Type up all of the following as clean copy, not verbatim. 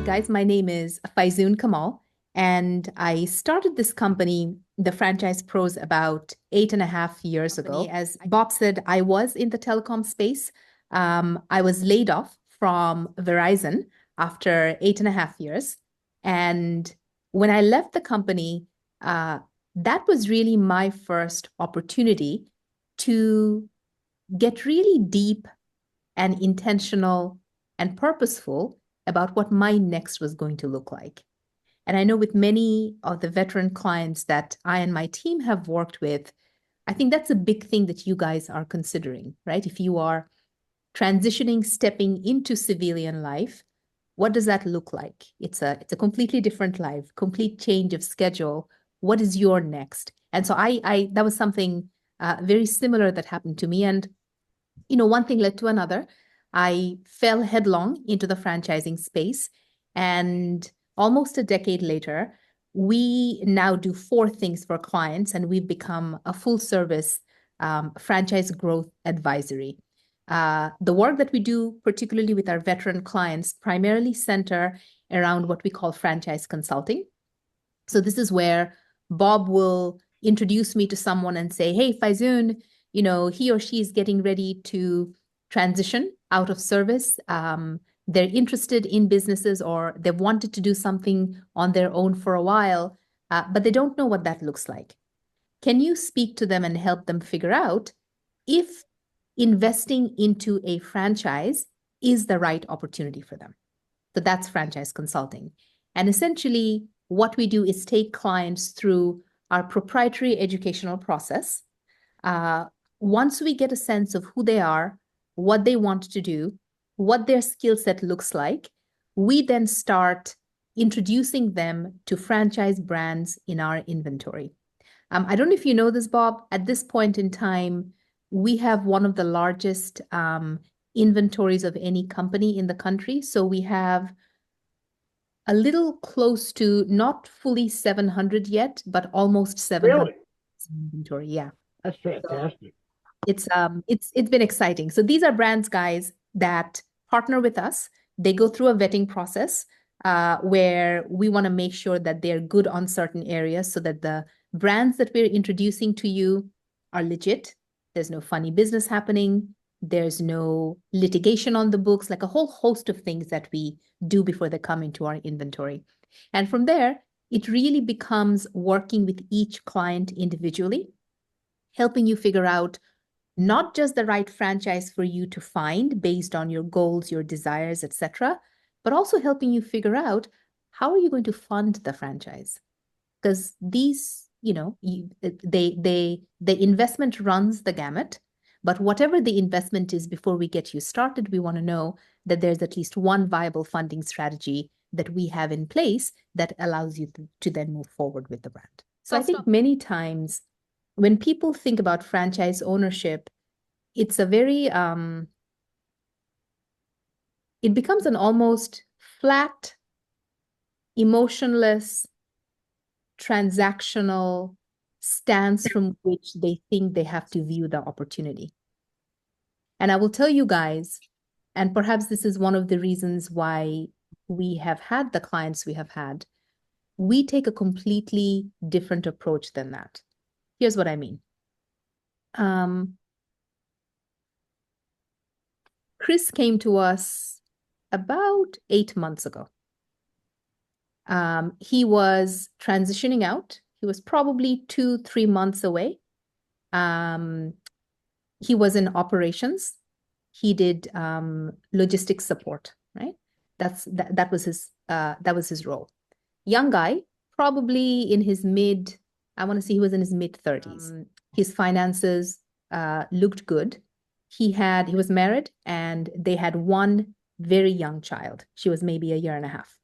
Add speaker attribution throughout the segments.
Speaker 1: said, guys, my name is Faizun Kamal, and I started this company, the Franchise Pros, about 8.5 years ago. As Bob said, I was in the telecom space. I was laid off from Verizon after 8.5 years. And when I left the company, that was really my first opportunity to get really deep and intentional and purposeful about what my next was going to look like. And I know with many of the veteran clients that I and my team have worked with, I think that's a big thing that you guys are considering, right? If you are transitioning, stepping into civilian life, what does that look like? It's a completely different life, complete change of schedule. What is your next? And so I that was something very similar that happened to me. And one thing led to another. I fell headlong into the franchising space. And almost a decade later, we now do four things for clients, and we've become a full service franchise growth advisory. The work that we do, particularly with our veteran clients, primarily center around what we call franchise consulting. So this is where Bob will introduce me to someone and say, hey, Faizun, he or she is getting ready to transition out of service. They're interested in businesses, or they've wanted to do something on their own for a while, but they don't know what that looks like. Can you speak to them and help them figure out if investing into a franchise is the right opportunity for them? So that's franchise consulting. And essentially, what we do is take clients through our proprietary educational process. Once we get a sense of who they are, what they want to do, what their skill set looks like, we then start introducing them to franchise brands in our inventory. I don't know if you know this, Bob. At this point in time, we have one of the largest inventories of any company in the country. So we have a little close to not fully 700 yet, but almost 700
Speaker 2: Really?
Speaker 1: inventory. Yeah.
Speaker 2: That's
Speaker 1: So
Speaker 2: fantastic.
Speaker 1: it's been exciting. So these are brands, guys, that partner with us. They go through a vetting process where we want to make sure that they're good on certain areas so that the brands that we're introducing to you are legit. There's no funny business happening. There's no litigation on the books, like a whole host of things that we do before they come into our inventory. And from there, it really becomes working with each client individually, helping you figure out not just the right franchise for you to find based on your goals, your desires, etc., but also helping you figure out how are you going to fund the franchise? Because these, the investment runs the gamut. But whatever the investment is, before we get you started, we want to know that there's at least one viable funding strategy that we have in place that allows you to then move forward with the brand. So I think many times when people think about franchise ownership, it's a very, it becomes an almost flat, emotionless, transactional stance from which they think they have to view the opportunity. And I will tell you guys, and perhaps this is one of the reasons why we have had the clients we have had, we take a completely different approach than that. Here's what I mean. Chris came to us about 8 months ago. He was transitioning out. He was probably 2-3 months away. He was in operations. He did logistics support, right? That was his role. Young guy, probably in his mid, I want to say he was in his mid-30s. His finances looked good. He was married, and they had one very young child. She was maybe a year and a half.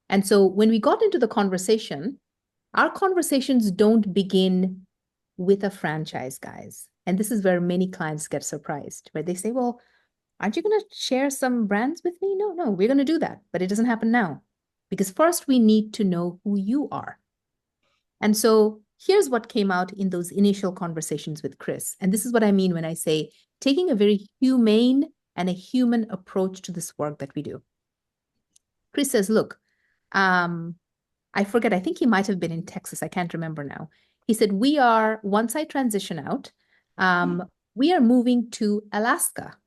Speaker 1: And so when we got into the conversation, our conversations don't begin with a franchise, guys. And this is where many clients get surprised, where they say, well, aren't you going to share some brands with me? No, we're going to do that, but it doesn't happen now. Because first we need to know who you are. And so here's what came out in those initial conversations with Chris. And this is what I mean when I say taking a very humane and a human approach to this work that we do. Chris says, look, I forget, I think he might have been in Texas. I can't remember now. He said, once I transition out, we are moving to Alaska.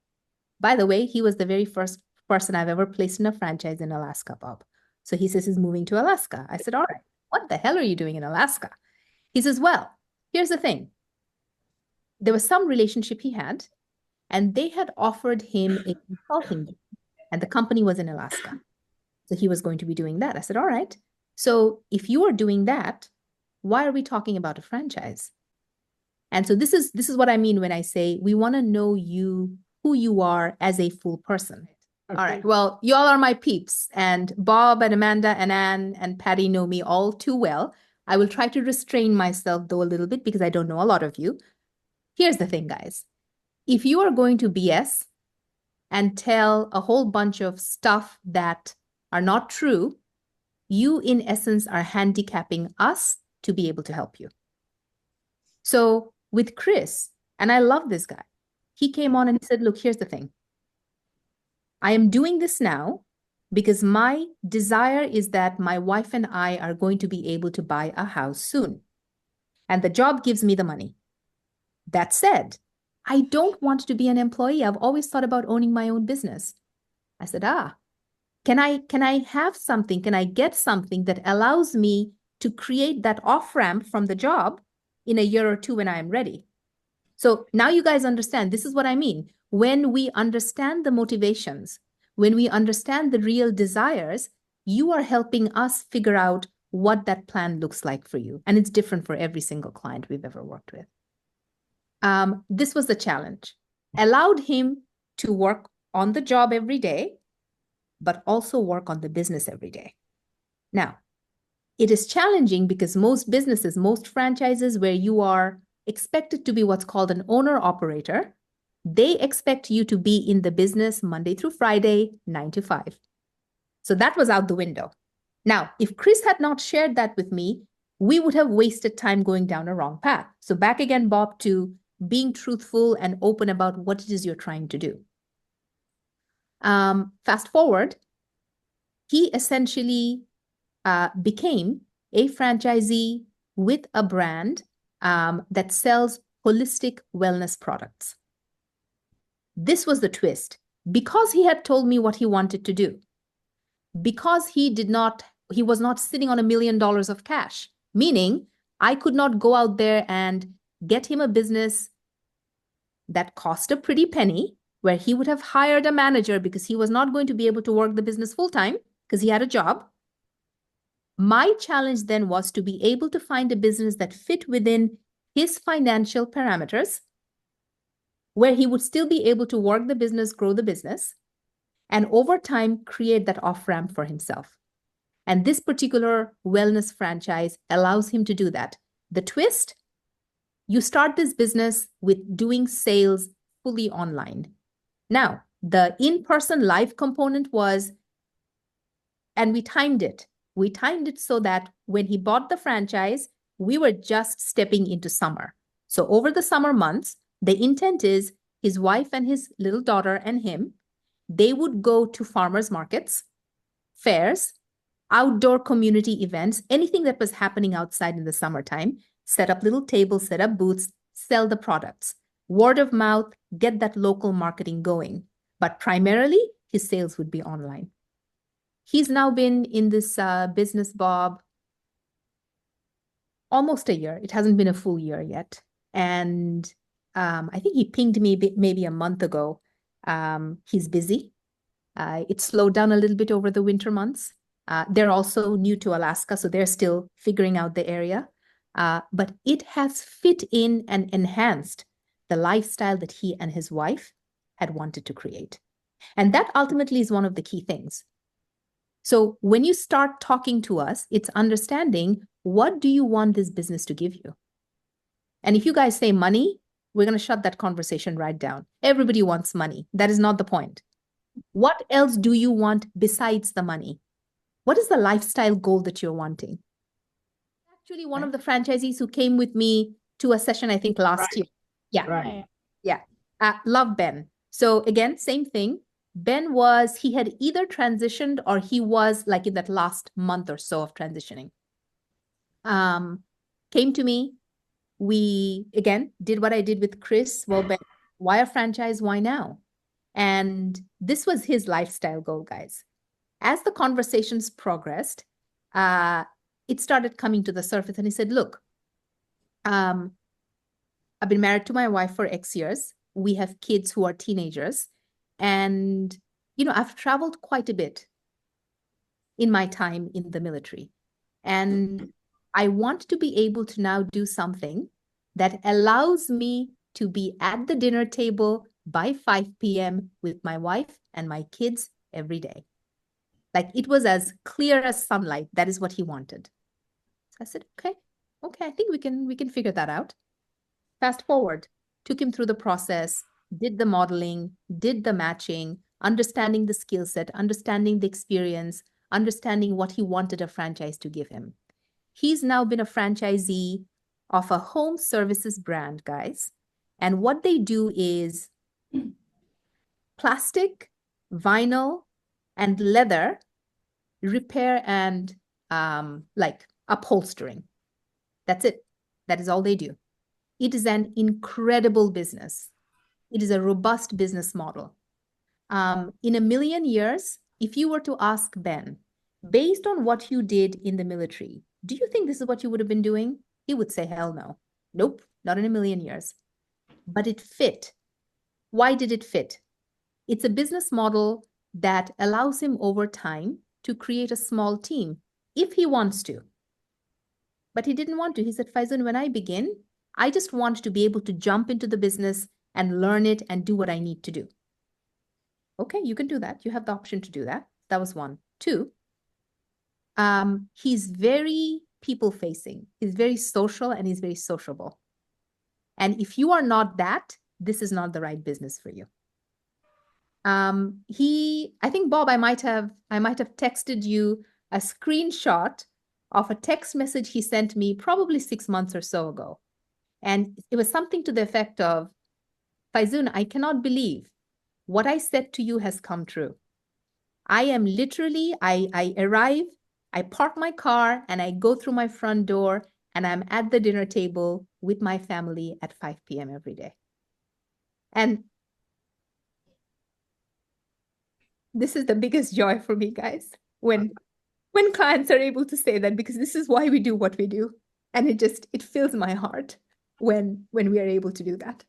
Speaker 1: By the way, he was the very first person I've ever placed in a franchise in Alaska, Bob. So he says he's moving to Alaska. I said, all right, what the hell are you doing in Alaska? He says, well, here's the thing. There was some relationship he had, and they had offered him a consulting job, and the company was in Alaska. So he was going to be doing that. I said, all right. So if you are doing that, why are we talking about a franchise? And so this is what I mean when I say we want to know you, who you are as a full person. Okay. All right. Well, you all are my peeps, and Bob and Amanda and Anne and Patty know me all too well. I will try to restrain myself though a little bit because I don't know a lot of you. Here's the thing, guys. If you are going to BS and tell a whole bunch of stuff that are not true, you in essence are handicapping us to be able to help you. So with Chris, and I love this guy, he came on and he said, look, here's the thing. I am doing this now because my desire is that my wife and I are going to be able to buy a house soon. And the job gives me the money. That said, I don't want to be an employee. I've always thought about owning my own business. I said, can I have something? Can I get something that allows me to create that off-ramp from the job in a year or two when I am ready? So now you guys understand, this is what I mean. When we understand the motivations, when we understand the real desires, you are helping us figure out what that plan looks like for you. And it's different for every single client we've ever worked with. This was the challenge. Allowed him to work on the job every day, but also work on the business every day. Now, it is challenging because most businesses, most franchises where you are expected to be what's called an owner-operator, they expect you to be in the business Monday through Friday, 9 to 5. So that was out the window. Now, if Chris had not shared that with me, we would have wasted time going down a wrong path. So back again, Bob, to being truthful and open about what it is you're trying to do. Fast forward, he essentially became a franchisee with a brand that sells holistic wellness products. This was the twist. Because he had told me what he wanted to do, because he was not sitting on $1 million of cash, meaning I could not go out there and get him a business that cost a pretty penny, where he would have hired a manager because he was not going to be able to work the business full time because he had a job. My challenge then was to be able to find a business that fit within his financial parameters, where he would still be able to work the business, grow the business, and over time create that off-ramp for himself. And this particular wellness franchise allows him to do that. The twist, you start this business with doing sales fully online. Now, the in-person live component was, and we timed it. We timed it so that when he bought the franchise, we were just stepping into summer. So over the summer months, the intent is his wife and his little daughter and him, they would go to farmers markets, fairs, outdoor community events, anything that was happening outside in the summertime, set up little tables, set up booths, sell the products. Word of mouth, get that local marketing going. But primarily, his sales would be online. He's now been in this business, Bob, almost a year. It hasn't been a full year yet. And I think he pinged me maybe a month ago. He's busy. It slowed down a little bit over the winter months. They're also new to Alaska, so they're still figuring out the area. But it has fit in and enhanced the lifestyle that he and his wife had wanted to create. And that ultimately is one of the key things. So when you start talking to us, it's understanding, what do you want this business to give you? And if you guys say money, we're going to shut that conversation right down. Everybody wants money. That is not the point. What else do you want besides the money? What is the lifestyle goal that you're wanting? Actually, one of the franchisees who came with me to a session, I think last year. Yeah. Right. Yeah. Love Ben. So again, same thing. Ben was, he had either transitioned or he was like in that last month or so of transitioning. Came to me. We, again, did what I did with Chris. Well, Ben, why a franchise? Why now? And this was his lifestyle goal, guys. As the conversations progressed, it started coming to the surface. And he said, look, I've been married to my wife for X years. We have kids who are teenagers. And, I've traveled quite a bit in my time in the military. And I want to be able to now do something that allows me to be at the dinner table by 5 p.m. with my wife and my kids every day. Like it was as clear as sunlight. That is what he wanted. So I said, okay, I think we can figure that out. Fast forward, took him through the process, did the modeling, did the matching, understanding the skill set, understanding the experience, understanding what he wanted a franchise to give him. He's now been a franchisee of a home services brand, guys. And what they do is plastic, vinyl, and leather repair and like upholstering. That's it. That is all they do. It is an incredible business. It is a robust business model. In a million years, if you were to ask Ben, based on what you did in the military, do you think this is what you would have been doing? He would say, hell no. Nope, not in a million years. But it fit. Why did it fit? It's a business model that allows him over time to create a small team if he wants to. But he didn't want to. He said, Faizun, when I begin, I just want to be able to jump into the business and learn it and do what I need to do. Okay, you can do that. You have the option to do that. That was one. Two, he's very people-facing. He's very social and he's very sociable. And if you are not that, this is not the right business for you. I think, Bob, I might have texted you a screenshot of a text message he sent me probably 6 months or so ago. And it was something to the effect of, Faizun, I cannot believe what I said to you has come true. I am literally, I arrive, I park my car and I go through my front door and I'm at the dinner table with my family at 5 p.m. every day. And this is the biggest joy for me, guys, when clients are able to say that, because this is why we do what we do. And it fills my heart when we are able to do that.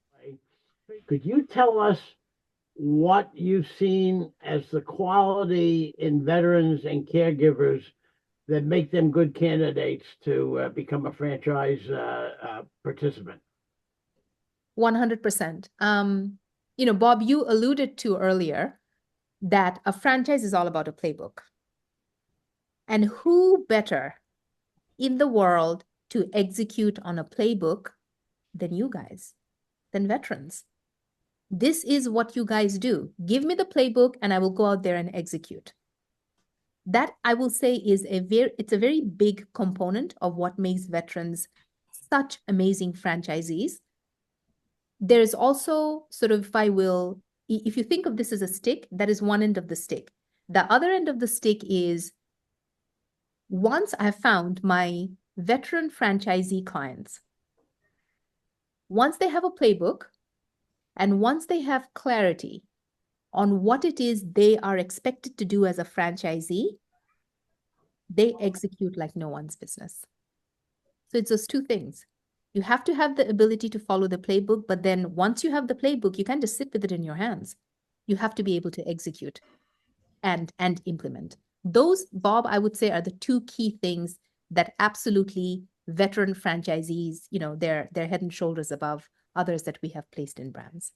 Speaker 2: Could you tell us what you've seen as the quality in veterans and caregivers that make them good candidates to become a franchise participant?
Speaker 1: 100%. Bob, you alluded to earlier that a franchise is all about a playbook. And who better in the world to execute on a playbook than you guys, than veterans? This is what you guys do. Give me the playbook and I will go out there and execute. That, I will say, it's a very big component of what makes veterans such amazing franchisees. There's also sort of, if you think of this as a stick, that is one end of the stick. The other end of the stick is, once I have found my veteran franchisee clients, once they have a playbook and once they have clarity on what it is they are expected to do as a franchisee, they execute like no one's business. So it's those two things. You have to have the ability to follow the playbook, but then once you have the playbook, you can't just sit with it in your hands. You have to be able to execute and implement. Those, Bob, I would say, are the two key things that absolutely veteran franchisees, they're head and shoulders above others that we have placed in brands.